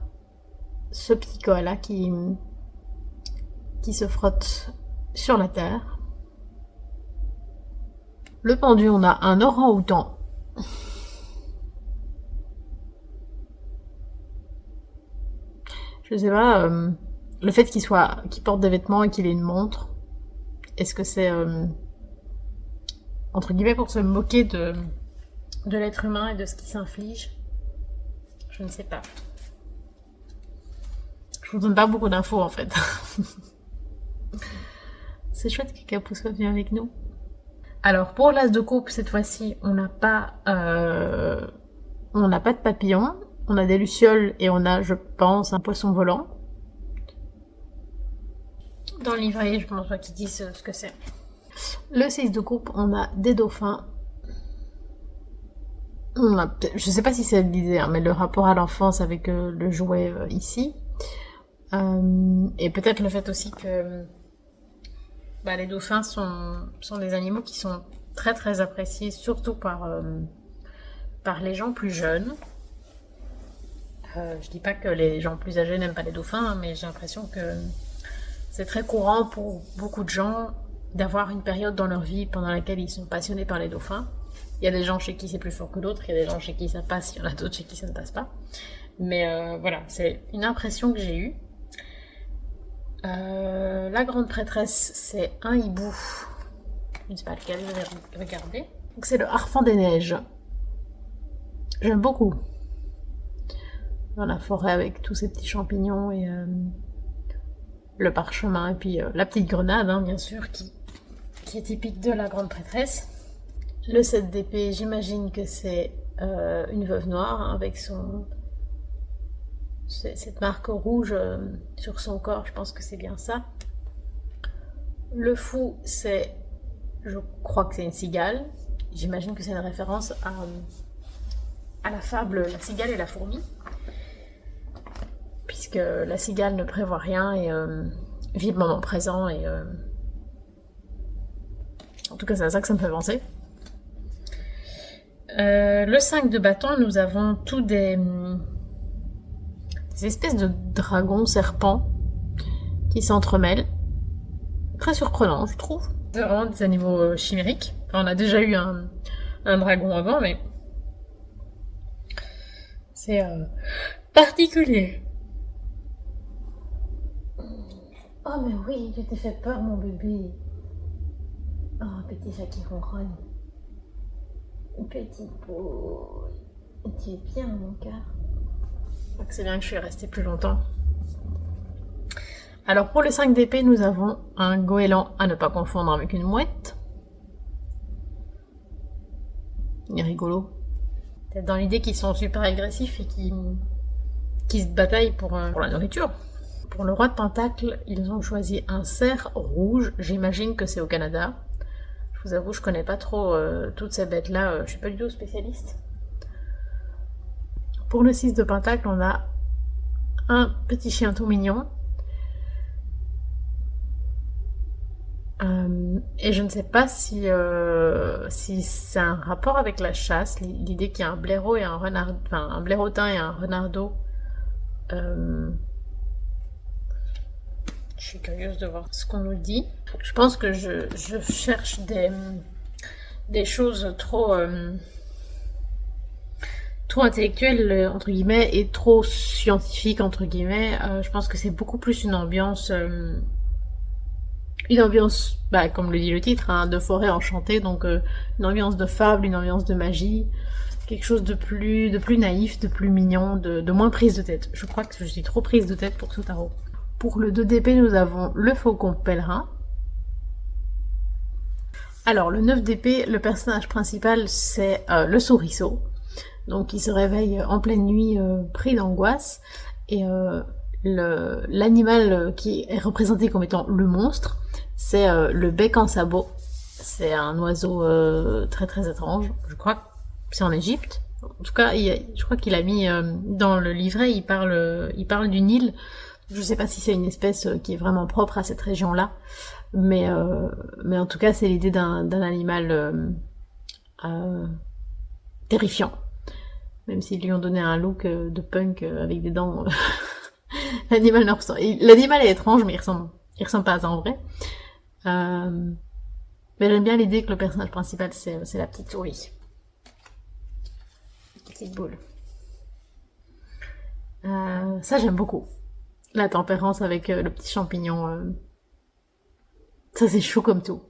ce petit koala qui se frotte sur la terre. Le pendu, on a un orang-outan. Je sais pas, le fait qu'il porte des vêtements et qu'il ait une montre, est-ce que c'est entre guillemets pour se moquer de l'être humain et de ce qu'il s'inflige? Je ne sais pas. Je vous donne pas beaucoup d'infos en fait. C'est chouette que Capou soit venu avec nous. Alors pour l'as de coupe, cette fois-ci, on n'a pas de papillon. On a des lucioles et on a, je pense, un poisson volant. Dans le livret, je pense pas qu'ils disent ce que c'est. Le 6 de coupe, on a des dauphins. Je sais pas si c'est l'idée, hein, mais le rapport à l'enfance avec le jouet ici. Et peut-être le fait aussi que les dauphins sont des animaux qui sont très très appréciés, surtout par les gens plus jeunes. Je dis pas que les gens plus âgés n'aiment pas les dauphins, hein, mais j'ai l'impression que c'est très courant pour beaucoup de gens d'avoir une période dans leur vie pendant laquelle ils sont passionnés par les dauphins. Il y a des gens chez qui c'est plus fort que d'autres, il y a des gens chez qui ça passe, il y en a d'autres chez qui ça ne passe pas. Mais voilà, c'est une impression que j'ai eue. La grande prêtresse, c'est un hibou. Je ne sais pas lequel, je vais regarder. Donc c'est le harfang des neiges. J'aime beaucoup. Dans la forêt avec tous ces petits champignons et le parchemin et puis la petite grenade, hein, bien sûr, qui est typique de la grande prêtresse. Le 7 d'épée, j'imagine que c'est une veuve noire, hein, avec cette marque rouge sur son corps, je pense que c'est bien ça. Le fou, je crois que c'est une cigale. J'imagine que c'est une référence à la fable La cigale et la fourmi, puisque la cigale ne prévoit rien et vit le moment présent et en tout cas c'est à ça que ça me fait penser. Le 5 de bâton, nous avons tous des espèces de dragons serpents qui s'entremêlent. Très surprenant, je trouve. C'est vraiment des animaux chimériques. Enfin, on a déjà eu un dragon avant, mais c'est particulier. Oh mais oui, tu t'es fait peur mon bébé. Oh, petit chat qui ronronne. Petite peau. Tu es bien mon cœur. C'est bien que je suis restée plus longtemps. Alors pour le 5 d'épée, nous avons un goéland à ne pas confondre avec une mouette. Il est rigolo. Peut-être dans l'idée qu'ils sont super agressifs et qui se bataillent pour la nourriture. Pour le roi de Pentacle, ils ont choisi un cerf rouge. J'imagine que c'est au Canada. Je vous avoue, je connais pas trop toutes ces bêtes-là. Je suis pas du tout spécialiste. Pour le 6 de Pentacle, on a un petit chien tout mignon. Et je ne sais pas si c'est un rapport avec la chasse, l'idée qu'il y a un blaireau et un renard, enfin un blaireautin et un renardeau. Je suis curieuse de voir ce qu'on nous dit. Je pense que je cherche des choses trop intellectuelles entre guillemets et trop scientifiques entre guillemets. Je pense que c'est beaucoup plus une ambiance. Comme le dit le titre, hein, de forêt enchantée, donc une ambiance de fable, une ambiance de magie, quelque chose de plus naïf, de plus mignon, de moins prise de tête. Je crois que je suis trop prise de tête pour ce tarot. Pour le 2 d'épée, nous avons le faucon pèlerin. Alors, le 9 d'épée, le personnage principal, c'est le souriceau. Donc, il se réveille en pleine nuit, pris d'angoisse, et l'animal qui est représenté comme étant le monstre, c'est le bec en sabot. C'est un oiseau très très étrange. Je crois que c'est en Égypte. En tout cas, je crois qu'il a mis dans le livret, il parle d'une île. Je sais pas si c'est une espèce qui est vraiment propre à cette région-là, mais en tout cas, c'est l'idée d'un animal terrifiant. Même s'ils lui ont donné un look de punk avec des dents. L'animal ne ressemble. L'animal est étrange, mais il ressemble pas à ça en vrai. Mais j'aime bien l'idée que le personnage principal, c'est la petite souris. Petite boule. Ça, j'aime beaucoup. La tempérance avec le petit champignon. Ça, c'est chou comme tout.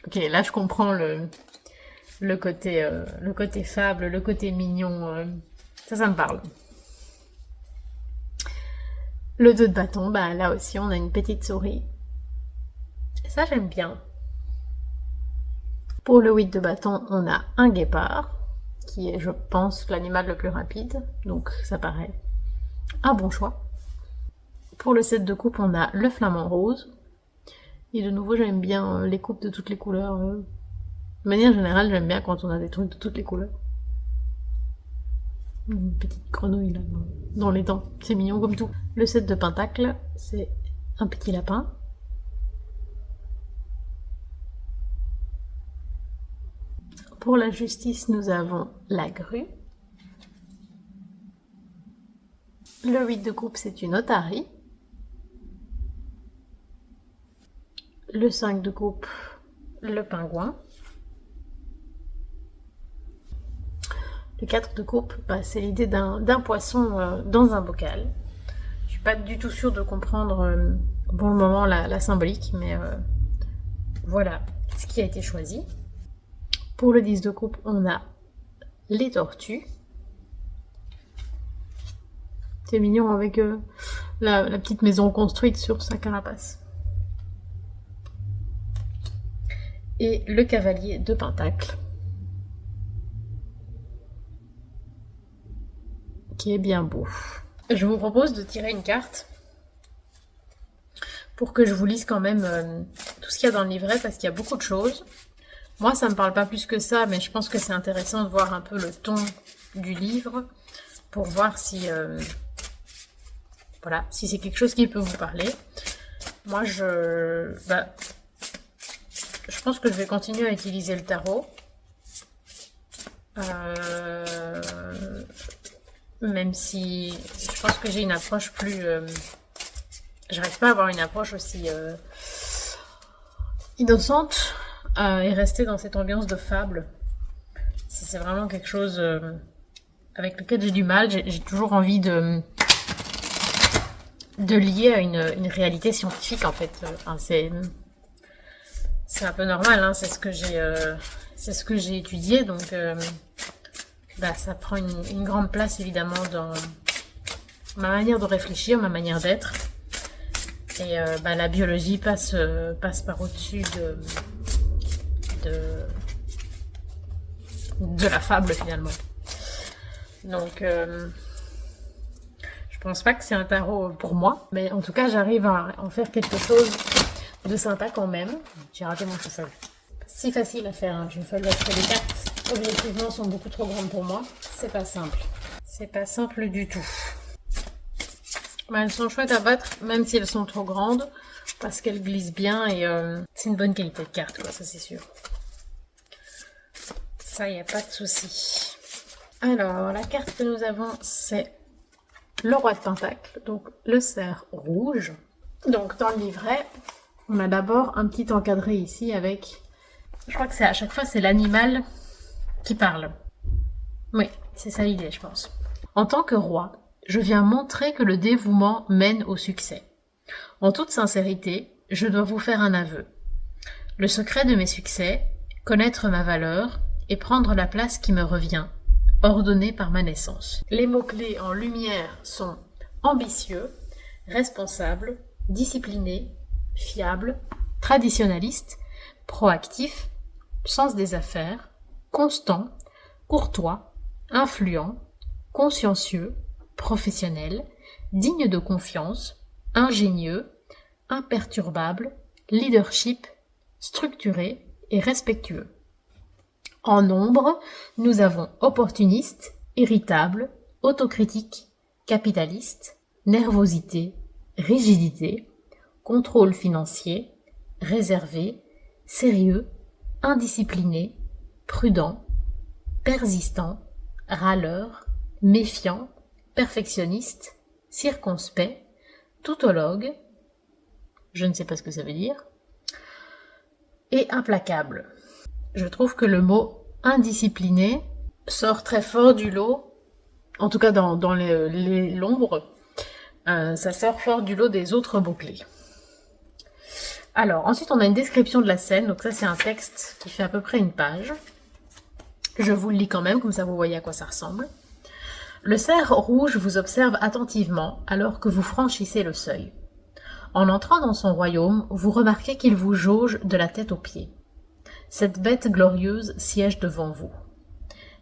Ok, là, je comprends le côté fable, le côté mignon. Ça me parle. Le 2 de bâton, bah là aussi on a une petite souris. Ça j'aime bien. Pour le 8 de bâton, on a un guépard, qui est je pense l'animal le plus rapide, donc ça paraît un bon choix. Pour le 7 de coupe, on a le flamant rose. Et de nouveau j'aime bien les coupes de toutes les couleurs. De manière générale j'aime bien quand on a des trucs de toutes les couleurs. Une petite grenouille là, dans les dents, c'est mignon comme tout. Le 7 de pentacle, c'est un petit lapin. Pour la justice, nous avons la grue. Le 8 de coupe, c'est une otarie. Le 5 de coupe, le pingouin. Le 4 de coupe, c'est l'idée d'un poisson dans un bocal. Je suis pas du tout sûre de comprendre pour le moment la symbolique, mais voilà ce qui a été choisi. Pour le 10 de coupe, on a les tortues. C'est mignon avec la petite maison construite sur sa carapace. Et le cavalier de pentacle, qui est bien beau. Je vous propose de tirer une carte pour que je vous lise quand même tout ce qu'il y a dans le livret, parce qu'il y a beaucoup de choses. Moi, ça me parle pas plus que ça, mais je pense que c'est intéressant de voir un peu le ton du livre pour voir si si c'est quelque chose qui peut vous parler. Moi, je pense que je vais continuer à utiliser le tarot. Même si je pense que j'ai une approche plus... j'arrive pas à avoir une approche aussi innocente et rester dans cette ambiance de fable. C'est vraiment quelque chose avec lequel j'ai du mal. J'ai toujours envie de lier à une réalité scientifique en fait. C'est un peu normal, hein, c'est ce que j'ai étudié, donc ça prend une grande place évidemment dans ma manière de réfléchir, ma manière d'être. Et la biologie passe par au-dessus de, de la fable finalement. Donc, je pense pas que c'est un tarot pour moi, mais en tout cas, j'arrive à en faire quelque chose de sympa quand même. J'ai raté mon cheval. Si facile à faire, hein. Je fais parce que les cartes, objectivement, sont beaucoup trop grandes pour moi. C'est pas simple. C'est pas simple du tout. Elles sont chouettes à battre, même si elles sont trop grandes, parce qu'elles glissent bien et c'est une bonne qualité de carte, quoi, ça c'est sûr. Ça, y a pas de souci. Alors, la carte que nous avons, c'est le roi de Pentacle, donc le cerf rouge. Donc, dans le livret, on a d'abord un petit encadré ici avec... Je crois que c'est à chaque fois, c'est l'animal qui parle. Oui, c'est ça l'idée, je pense. En tant que roi, je viens montrer que le dévouement mène au succès. En toute sincérité, je dois vous faire un aveu. Le secret de mes succès, connaître ma valeur et prendre la place qui me revient, ordonnée par ma naissance. Les mots-clés en lumière sont ambitieux, responsable, discipliné, fiable, traditionnaliste, proactif, sens des affaires, constant, courtois, influent, consciencieux, professionnel, digne de confiance, ingénieux, imperturbable, leadership, structuré et respectueux. En nombre, nous avons opportuniste, irritable, autocritique, capitaliste, nervosité, rigidité, contrôle financier, réservé, sérieux, indiscipliné, prudent, persistant, râleur, méfiant, perfectionniste, circonspect, tautologue, je ne sais pas ce que ça veut dire, et implacable. Je trouve que le mot indiscipliné sort très fort du lot, en tout cas dans l'ombre, ça sort fort du lot des autres mots-clés. Alors, ensuite on a une description de la scène, donc ça c'est un texte qui fait à peu près une page. Je vous le lis quand même, comme ça vous voyez à quoi ça ressemble. Le cerf rouge vous observe attentivement alors que vous franchissez le seuil. En entrant dans son royaume, vous remarquez qu'il vous jauge de la tête aux pieds. Cette bête glorieuse siège devant vous.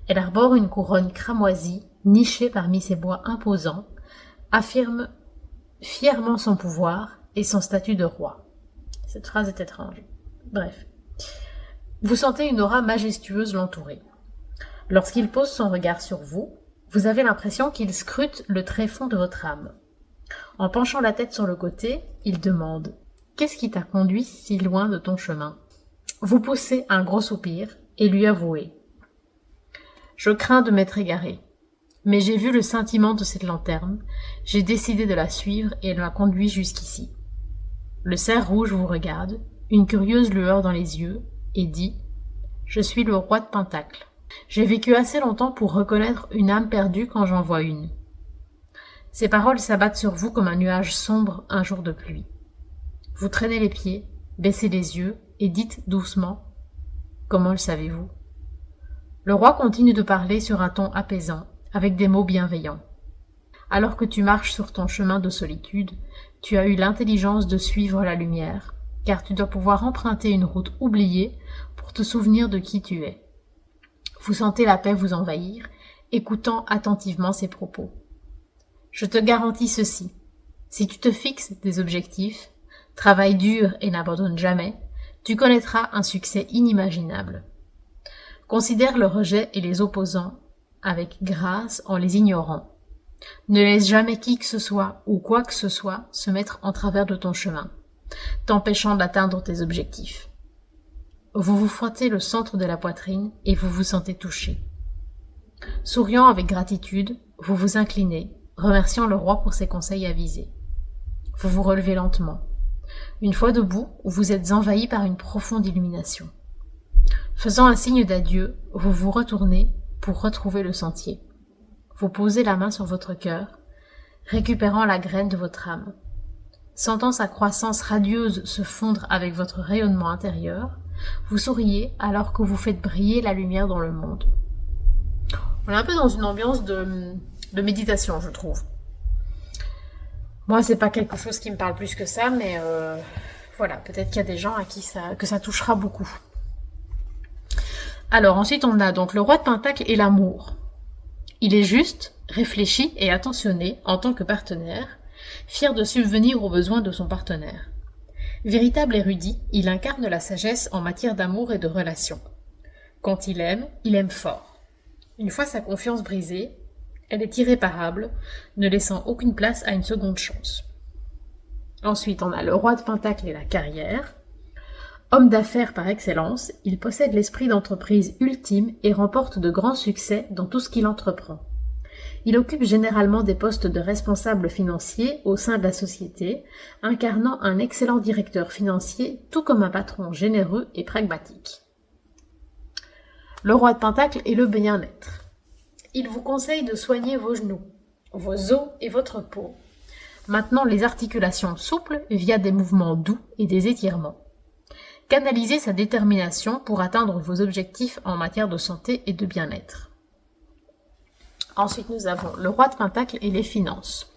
Elle arbore une couronne cramoisie, nichée parmi ses bois imposants, affirme fièrement son pouvoir et son statut de roi. Cette phrase est étrange. Bref. Vous sentez une aura majestueuse l'entourer. Lorsqu'il pose son regard sur vous, vous avez l'impression qu'il scrute le tréfonds de votre âme. En penchant la tête sur le côté, il demande « Qu'est-ce qui t'a conduit si loin de ton chemin ?» Vous poussez un gros soupir et lui avouez « Je crains de m'être égaré, mais j'ai vu le scintillement de cette lanterne, j'ai décidé de la suivre et elle m'a conduit jusqu'ici. » Le cerf rouge vous regarde, une curieuse lueur dans les yeux, et dit « Je suis le roi de Pentacle. J'ai vécu assez longtemps pour reconnaître une âme perdue quand j'en vois une. » Ces paroles s'abattent sur vous comme un nuage sombre un jour de pluie. Vous traînez les pieds, baissez les yeux et dites doucement « Comment le savez-vous » Le roi continue de parler sur un ton apaisant, avec des mots bienveillants. Alors que tu marches sur ton chemin de solitude, tu as eu l'intelligence de suivre la lumière, car tu dois pouvoir emprunter une route oubliée pour te souvenir de qui tu es. Vous sentez la paix vous envahir, écoutant attentivement ses propos. Je te garantis ceci, si tu te fixes des objectifs, travaille dur et n'abandonne jamais, tu connaîtras un succès inimaginable. Considère le rejet et les opposants avec grâce en les ignorant. Ne laisse jamais qui que ce soit ou quoi que ce soit se mettre en travers de ton chemin, t'empêchant d'atteindre tes objectifs. Vous vous frottez le centre de la poitrine et vous vous sentez touché. Souriant avec gratitude, vous vous inclinez, remerciant le roi pour ses conseils avisés. Vous vous relevez lentement. Une fois debout, vous êtes envahi par une profonde illumination. Faisant un signe d'adieu, vous vous retournez pour retrouver le sentier. Vous posez la main sur votre cœur, récupérant la graine de votre âme. Sentant sa croissance radieuse se fondre avec votre rayonnement intérieur, vous souriez alors que vous faites briller la lumière dans le monde. On est un peu dans une ambiance de méditation, je trouve. Moi, c'est pas quelque chose qui me parle plus que ça, mais voilà, peut-être qu'il y a des gens à qui ça touchera beaucoup. Alors ensuite, on a donc le roi de Pentacle et l'amour. Il est juste, réfléchi et attentionné en tant que partenaire, fier de subvenir aux besoins de son partenaire. Véritable érudit, il incarne la sagesse en matière d'amour et de relations. Quand il aime fort. Une fois sa confiance brisée, elle est irréparable, ne laissant aucune place à une seconde chance. Ensuite, on a le roi de Pentacle et la carrière. Homme d'affaires par excellence, il possède l'esprit d'entreprise ultime et remporte de grands succès dans tout ce qu'il entreprend. Il occupe généralement des postes de responsable financier au sein de la société, incarnant un excellent directeur financier, tout comme un patron généreux et pragmatique. Le roi de Pentacle est le bien-être. Il vous conseille de soigner vos genoux, vos os et votre peau, maintenant les articulations souples via des mouvements doux et des étirements. Canalisez sa détermination pour atteindre vos objectifs en matière de santé et de bien-être. Ensuite, nous avons le roi de Pentacle et les finances.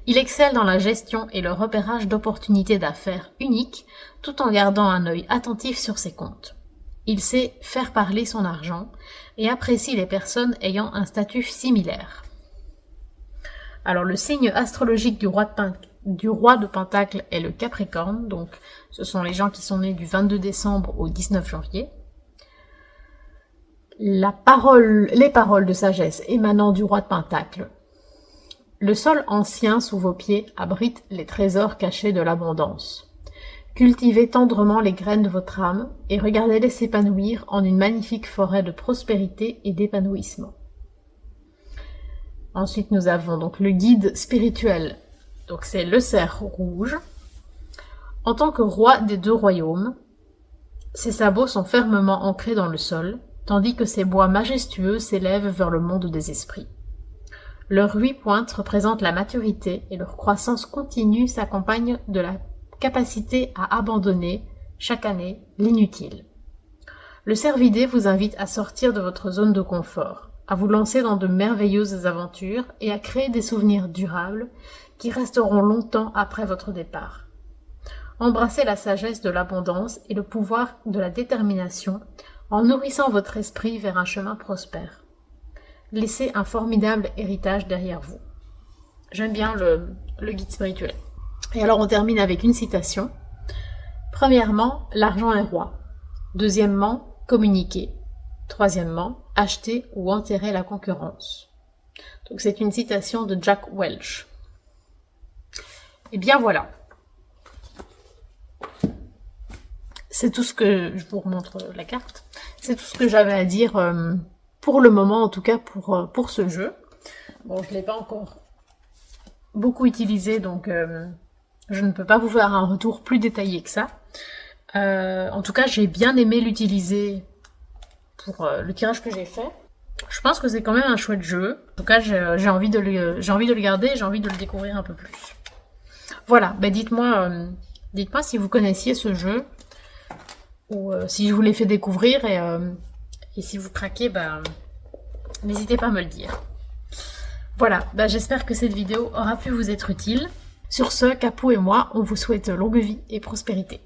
Il excelle dans la gestion et le repérage d'opportunités d'affaires uniques, tout en gardant un œil attentif sur ses comptes. Il sait faire parler son argent et apprécie les personnes ayant un statut similaire. Alors, le signe astrologique du roi de Pentacle est le Capricorne, donc ce sont les gens qui sont nés du 22 décembre au 19 janvier. Les paroles de sagesse émanant du roi de Pentacle. Le sol ancien sous vos pieds abrite les trésors cachés de l'abondance. Cultivez tendrement les graines de votre âme et regardez-les s'épanouir en une magnifique forêt de prospérité et d'épanouissement. Ensuite, nous avons donc le guide spirituel. Donc c'est le cerf rouge. En tant que roi des deux royaumes, ses sabots sont fermement ancrés dans le sol, tandis que ses bois majestueux s'élèvent vers le monde des esprits. Leurs 8 pointes représentent la maturité et leur croissance continue s'accompagne de la capacité à abandonner, chaque année, l'inutile. Le cervidé vous invite à sortir de votre zone de confort, à vous lancer dans de merveilleuses aventures et à créer des souvenirs durables qui resteront longtemps après votre départ. Embrassez la sagesse de l'abondance et le pouvoir de la détermination en nourrissant votre esprit vers un chemin prospère. Laissez un formidable héritage derrière vous. J'aime bien le guide spirituel. Et alors on termine avec une citation. Premièrement, l'argent est roi. Deuxièmement, communiquer. Troisièmement, acheter ou enterrer la concurrence. Donc c'est une citation de Jack Welch. Et bien voilà. C'est tout ce que... Je vous remontre la carte. C'est tout ce que j'avais à dire pour le moment, en tout cas pour ce jeu. Bon, je ne l'ai pas encore beaucoup utilisé, donc je ne peux pas vous faire un retour plus détaillé que ça. En tout cas, j'ai bien aimé l'utiliser pour le tirage que j'ai fait. Je pense que c'est quand même un chouette jeu. En tout cas, j'ai envie de le garder, j'ai envie de le découvrir un peu plus. Voilà, bah dites-moi si vous connaissiez ce jeu, ou si je vous l'ai fait découvrir, et si vous craquez, bah, n'hésitez pas à me le dire. Voilà, bah, j'espère que cette vidéo aura pu vous être utile. Sur ce, Capou et moi, on vous souhaite longue vie et prospérité.